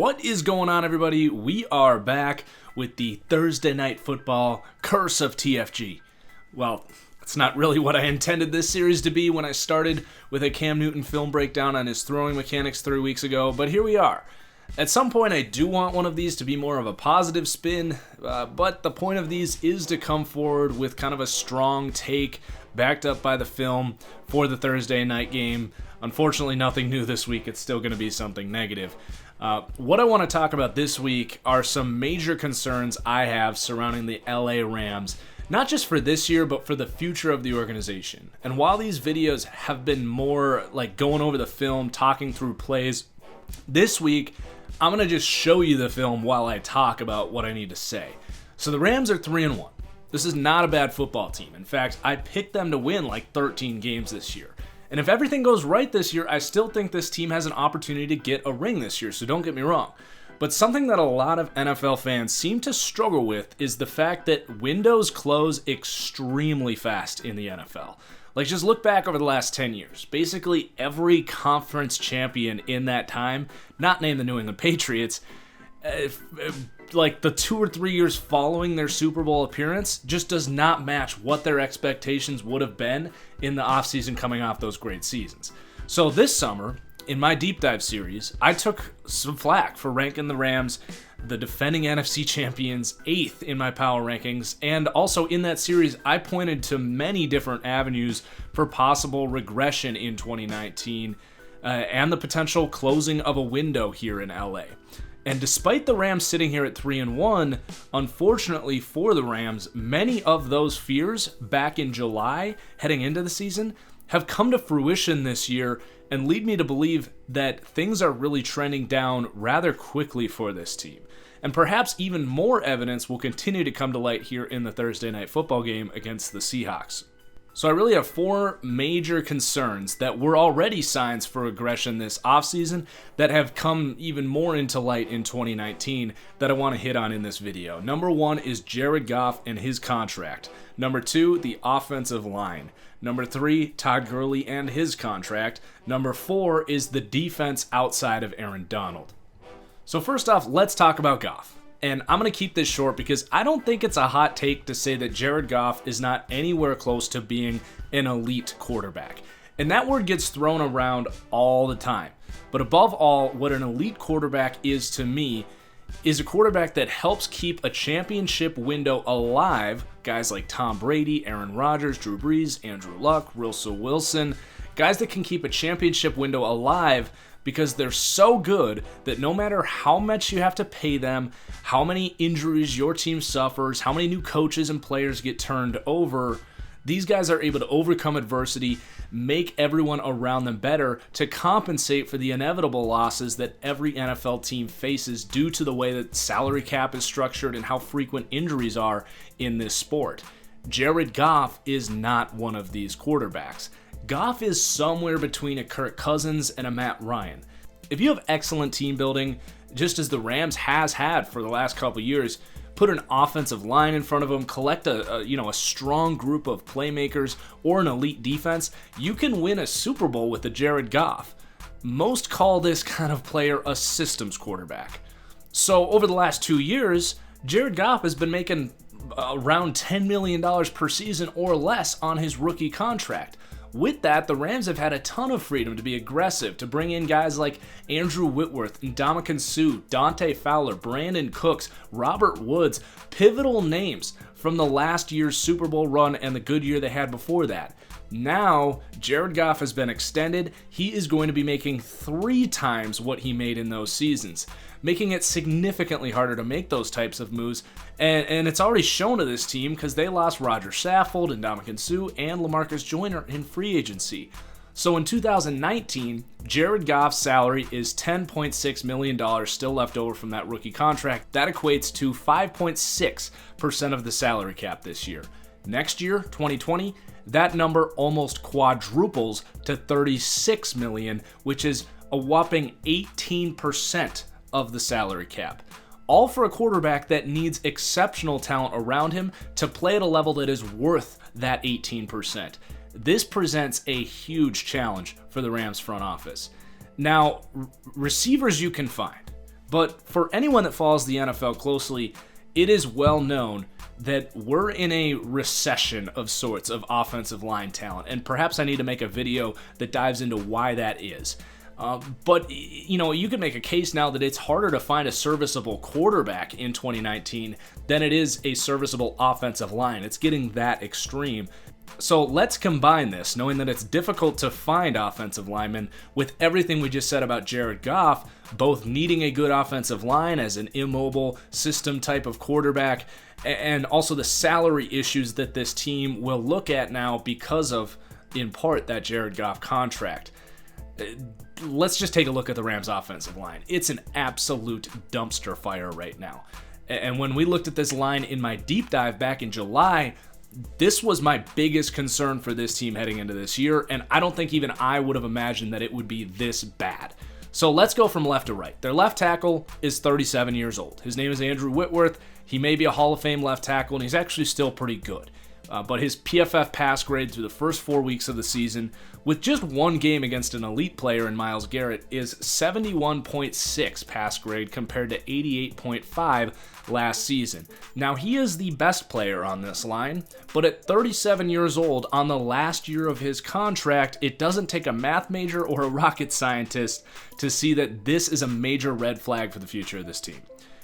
What is going on, everybody? We are back with the Thursday Night Football Curse of TFG. Well, it's not really what I intended this series to be when I started with a Cam Newton film breakdown on his throwing mechanics 3 weeks ago, but here we are. At some point, I do want one of these to be more of a positive spin, but the point of these is to come forward with kind of a strong take backed up by the film for the Thursday night game. Unfortunately, nothing new this week. It's still going to be something negative. What I want to talk about this week are some major concerns I have surrounding the LA Rams, not just for this year, but for the future of the organization. And while these videos have been more like going over the film, talking through plays, this week I'm going to just show you the film while I talk about what I need to say. So the Rams are 3-1. This is not a bad football team. In fact, I picked them to win like 13 games this year. And if everything goes right this year, I still think this team has an opportunity to get a ring this year, so don't get me wrong. But something that a lot of NFL fans seem to struggle with is the fact that windows close extremely fast in the NFL. Like, just look back over the last 10 years. Basically, every conference champion in that time, not named the New England Patriots, like the 2 or 3 years following their Super Bowl appearance just does not match what their expectations would have been in the offseason coming off those great seasons. So this summer, in my deep dive series, I took some flack for ranking the Rams, the defending NFC champions, 8th in my power rankings, and also in that series, I pointed to many different avenues for possible regression in 2019 and the potential closing of a window here in LA. And despite the Rams sitting here at 3-1, unfortunately for the Rams, many of those fears back in July heading into the season have come to fruition this year and lead me to believe that things are really trending down rather quickly for this team. And perhaps even more evidence will continue to come to light here in the Thursday night football game against the Seahawks. So I really have 4 major concerns that were already signs for aggression this offseason that have come even more into light in 2019 that I want to hit on in this video. Number 1 is Jared Goff and his contract. Number 2, the offensive line. Number 3, Todd Gurley and his contract. Number 4 is the defense outside of Aaron Donald. So first off, let's talk about Goff. And I'm going to keep this short because I don't think it's a hot take to say that Jared Goff is not anywhere close to being an elite quarterback. And that word gets thrown around all the time. But above all, what an elite quarterback is to me is a quarterback that helps keep a championship window alive. Guys like Tom Brady, Aaron Rodgers, Drew Brees, Andrew Luck, Russell Wilson. Guys that can keep a championship window alive because they're so good that no matter how much you have to pay them, how many injuries your team suffers, how many new coaches and players get turned over, these guys are able to overcome adversity, make everyone around them better to compensate for the inevitable losses that every NFL team faces due to the way that salary cap is structured and how frequent injuries are in this sport. Jared Goff is not one of these quarterbacks. Goff is somewhere between a Kirk Cousins and a Matt Ryan. If you have excellent team building, just as the Rams has had for the last couple years, put an offensive line in front of them, collect a strong group of playmakers or an elite defense, you can win a Super Bowl with a Jared Goff. Most call this kind of player a systems quarterback. So over the last 2 years, Jared Goff has been making around $10 million per season or less on his rookie contract. With that, the Rams have had a ton of freedom to be aggressive, to bring in guys like Andrew Whitworth, Ndamukong Suh, Dante Fowler, Brandon Cooks, Robert Woods, pivotal names from the last year's Super Bowl run and the good year they had before that. Now, Jared Goff has been extended. He is going to be making 3 times what he made in those seasons, making it significantly harder to make those types of moves. And it's already shown to this team because they lost Roger Saffold, Ndamukong Suh, and LaMarcus Joyner in free agency. So in 2019, Jared Goff's salary is $10.6 million still left over from that rookie contract. That equates to 5.6% of the salary cap this year. Next year, 2020, that number almost quadruples to $36 million, which is a whopping 18% of the salary cap. All for a quarterback that needs exceptional talent around him to play at a level that is worth that 18%. This presents a huge challenge for the Rams front office. Now, receivers you can find. But for anyone that follows the NFL closely, it is well known that we're in a recession of sorts of offensive line talent, and perhaps I need to make a video that dives into why that is. But, you can make a case now that it's harder to find a serviceable quarterback in 2019 than it is a serviceable offensive line. It's getting that extreme. So let's combine this, knowing that it's difficult to find offensive linemen, with everything we just said about Jared Goff, both needing a good offensive line as an immobile system type of quarterback, and also the salary issues that this team will look at now because of, in part, that Jared Goff contract. Let's just take a look at the Rams' offensive line. It's an absolute dumpster fire right now. And when we looked at this line in my deep dive back in July, this was my biggest concern for this team heading into this year, and I don't think even I would have imagined that it would be this bad. So let's go from left to right. Their left tackle is 37 years old. His name is Andrew Whitworth. He may be a Hall of Fame left tackle, and he's actually still pretty good. But his PFF pass grade through the first 4 weeks of the season, with just one game against an elite player in Myles Garrett, is 71.6 pass grade compared to 88.5 last season. Now, he is the best player on this line, but at 37 years old, on the last year of his contract, it doesn't take a math major or a rocket scientist to see that this is a major red flag for the future of this team.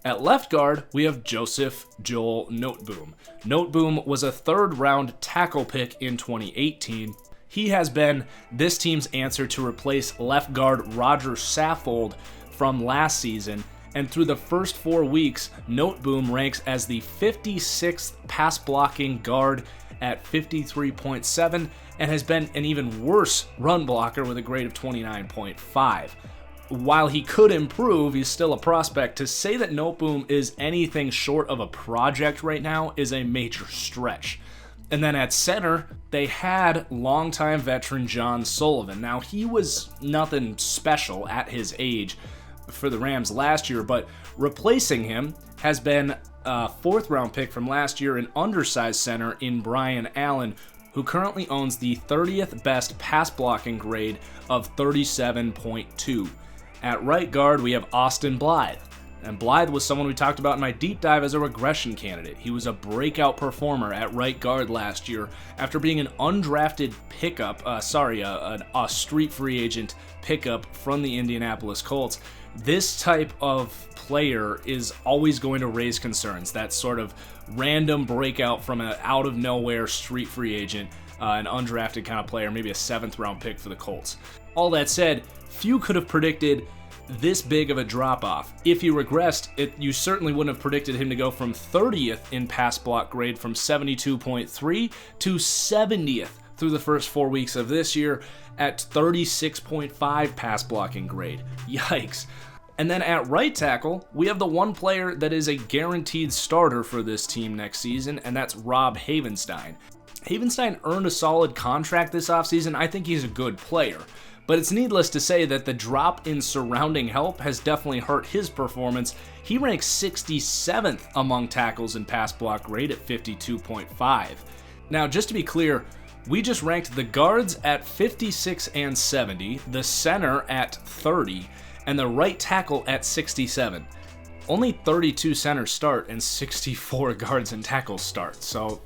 At left guard, we have Joseph Joel Noteboom. Noteboom was a third-round tackle pick in 2018. He has been this team's answer to replace left guard Roger Saffold from last season, and through the first 4 weeks, Noteboom ranks as the 56th pass-blocking guard at 53.7 and has been an even worse run blocker with a grade of 29.5. While he could improve, he's still a prospect. To say that Noteboom is anything short of a project right now is a major stretch. And then at center, they had longtime veteran John Sullivan. Now, he was nothing special at his age for the Rams last year, but replacing him has been a fourth-round pick from last year, an undersized center in Brian Allen, who currently owns the 30th best pass-blocking grade of 37.2. At right guard, we have Austin Blythe. And Blythe was someone we talked about in my deep dive as a regression candidate. He was a breakout performer at right guard last year after being an undrafted pickup, a street free agent pickup from the Indianapolis Colts. This type of player is always going to raise concerns. That sort of random breakout from an out-of-nowhere street free agent, an undrafted kind of player, maybe a 7th-round pick for the Colts. All that said, few could have predicted this big of a drop-off. If he regressed, you certainly wouldn't have predicted him to go from 30th in pass block grade from 72.3 to 70th through the first 4 weeks of this year at 36.5 pass blocking grade. Yikes. And then at right tackle, we have the one player that is a guaranteed starter for this team next season, and that's Rob Haven Stein. Haven Stein earned a solid contract this offseason. I think he's a good player. But it's needless to say that the drop in surrounding help has definitely hurt his performance. He ranks 67th among tackles in pass block grade at 52.5. Now, just to be clear, we just ranked the guards at 56 and 70, the center at 30, and the right tackle at 67. Only 32 centers start and 64 guards and tackles start, so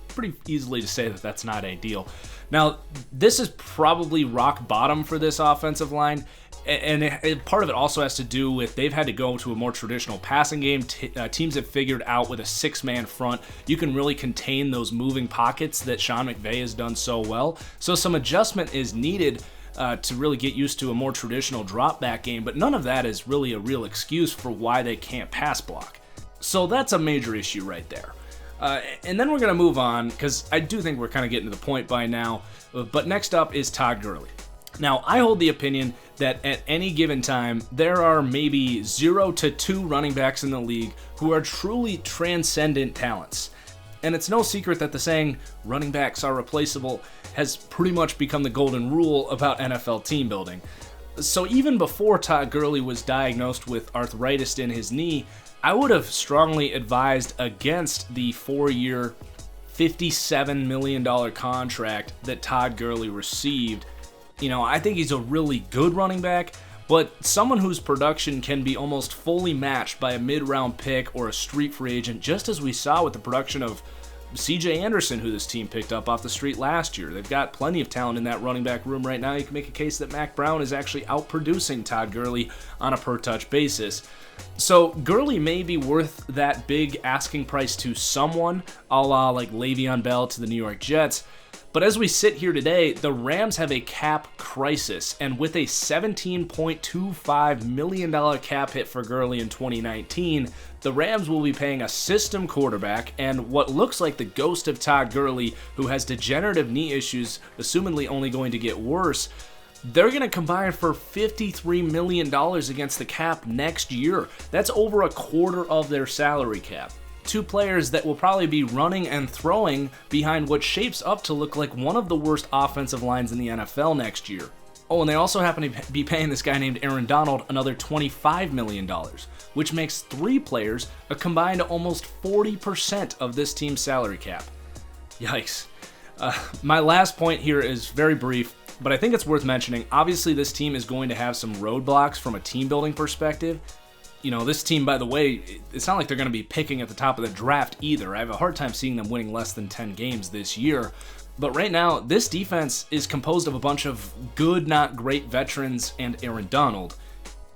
pretty easily to say that that's not ideal. Now, this is probably rock bottom for this offensive line, and part of it also has to do with they've had to go to a more traditional passing game. Teams have figured out with a 6-man front, you can really contain those moving pockets that Sean McVay has done so well. So some adjustment is needed to really get used to a more traditional drop-back game, but none of that is really a real excuse for why they can't pass block. So that's a major issue right there. And then we're going to move on, because I do think we're kind of getting to the point by now. But next up is Todd Gurley. Now, I hold the opinion that at any given time, there are maybe 0 to 2 running backs in the league who are truly transcendent talents. And it's no secret that the saying, running backs are replaceable, has pretty much become the golden rule about NFL team building. So even before Todd Gurley was diagnosed with arthritis in his knee, I would have strongly advised against the 4-year, $57 million contract that Todd Gurley received. I think he's a really good running back, but someone whose production can be almost fully matched by a mid-round pick or a street free agent, just as we saw with the production of C.J. Anderson, who this team picked up off the street last year. They've got plenty of talent in that running back room right now. You can make a case that Mac Brown is actually outproducing Todd Gurley on a per-touch basis. So Gurley may be worth that big asking price to someone, a la like Le'Veon Bell to the New York Jets. But as we sit here today, the Rams have a cap crisis, and with a $17.25 million cap hit for Gurley in 2019, the Rams will be paying a system quarterback and what looks like the ghost of Todd Gurley, who has degenerative knee issues, assumingly only going to get worse. They're going to combine for $53 million against the cap next year. That's over a quarter of their salary cap. Two players that will probably be running and throwing behind what shapes up to look like one of the worst offensive lines in the NFL next year. Oh, and they also happen to be paying this guy named Aaron Donald another $25 million, which makes three players a combined almost 40% of this team's salary cap. Yikes. My last point here is very brief, but I think it's worth mentioning. Obviously, this team is going to have some roadblocks from a team building perspective. You know, this team, by the way, it's not like they're going to be picking at the top of the draft either. I have a hard time seeing them winning less than 10 games this year. But right now, this defense is composed of a bunch of good, not great veterans and Aaron Donald.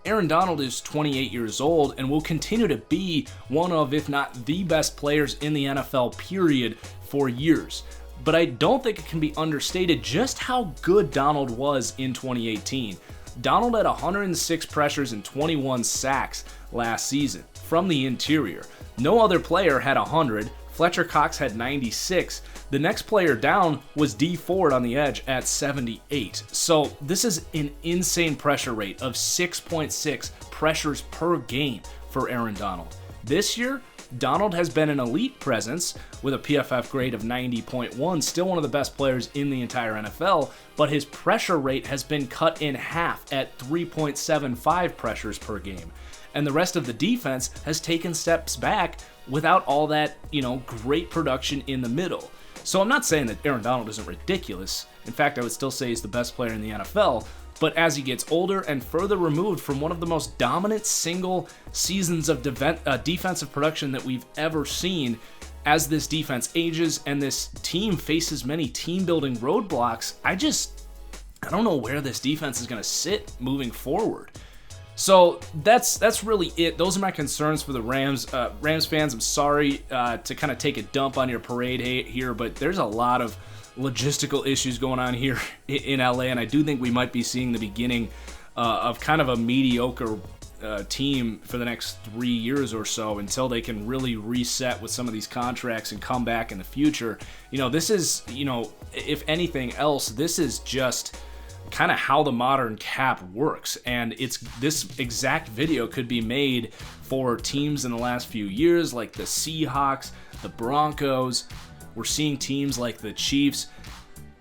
Aaron Donald is 28 years old and will continue to be one of, if not the best players in the NFL, period, for years. But I don't think it can be understated just how good Donald was in 2018. Donald had 106 pressures and 21 sacks last season from the interior. No other player had 100. Fletcher Cox had 96. The next player down was Dee Ford on the edge at 78. So this is an insane pressure rate of 6.6 pressures per game for Aaron Donald. This year, Donald has been an elite presence with a PFF grade of 90.1, still one of the best players in the entire NFL, but his pressure rate has been cut in half at 3.75 pressures per game. And the rest of the defense has taken steps back without all that, great production in the middle. So I'm not saying that Aaron Donald isn't ridiculous. In fact, I would still say he's the best player in the NFL. But as he gets older and further removed from one of the most dominant single seasons of defensive production that we've ever seen, as this defense ages and this team faces many team-building roadblocks, I don't know where this defense is going to sit moving forward. So that's really it. Those are my concerns for the Rams. Rams fans, I'm sorry to kind of take a dump on your parade here, but there's a lot of logistical issues going on here in LA, and I do think we might be seeing the beginning of kind of a mediocre team for the next 3 years or so until they can really reset with some of these contracts and come back in the future. This is, if anything else, this is just kind of how the modern cap works, and this exact video could be made for teams in the last few years like the Seahawks, the Broncos. We're seeing teams like the Chiefs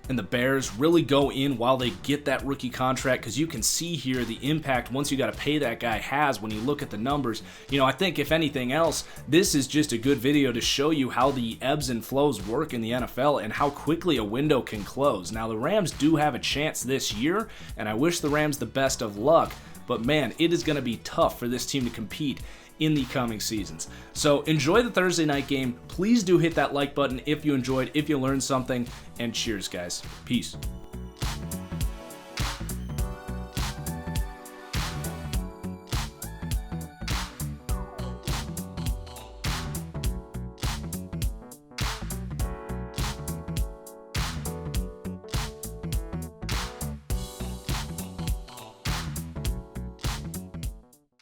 and the Bears really go in while they get that rookie contract, because you can see here the impact once you got to pay that guy has when you look at the numbers. I think if anything else, this is just a good video to show you how the ebbs and flows work in the NFL and how quickly a window can close. Now, the Rams do have a chance this year, and I wish the Rams the best of luck, but man, it is going to be tough for this team to compete in the coming seasons. So enjoy the Thursday night game. Please do hit that like button if you enjoyed, if you learned something, and cheers, guys. Peace.